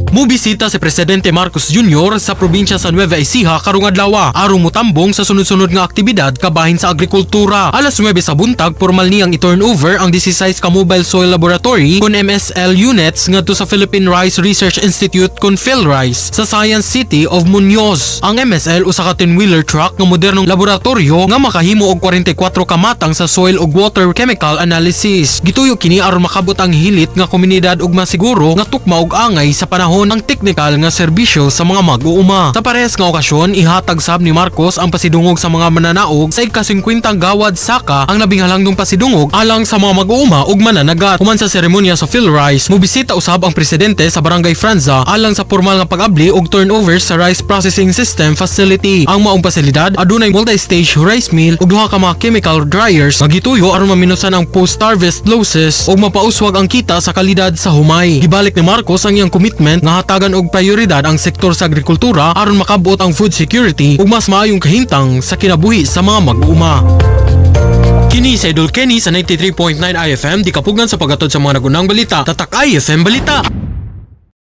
Mubisita si Presidente Marcos Jr. sa probinsya sa Nueva Ecija karong adlaw aron motambong sa sunod-sunod nga aktibidad kabahin sa agrikultura. Alas 9 sa buntag pormal niyang i-turnover ang 16 ka mobile soil laboratory kon MSL units ngadto sa Philippine Rice Research Institute kon PhilRice sa Science City of Muñoz. Ang MSL usa ka 10-wheeler truck nga modernong laboratorio nga makahimo og 44 ka matang sa soil ug water chemical analysis. Gituyo kini aron makabot ang hilit nga komunidad ug masiguro nga tukma og angay sa panahon ang teknikal nga serbisyo sa mga mag-uuma. Sa parehas nga okasyon, ihatag sab ni Marcos ang pasidungog sa mga mananaog sa ika-50 gawad saka ang nabinghalangdong pasidungog alang sa mga mag-uuma ug mananagat. Human sa seremonya sa PhilRice, mobisita usab ang presidente sa Barangay Franza alang sa formal nga pag-abli og turnover sa rice processing system facility. Ang maong pasilidad adunay multi-stage rice mill ug duha ka mga chemical dryers nga gituyo aron maminusan ang post-harvest losses ug mapauswag ang kita sa kalidad sa humay. Gibalik ni Marcos ang iyang commitment nga hatagan og prioridad ang sektor sa agrikultura aron makabuot ang food security ug mas maayong kahimtang sa kinabuhi sa mga mag-uuma. Kini sa Idol Kenny sa 93.9 IFM, di kapugan sa paghatod sa mga nagunang balita. Tatak IFM Balita.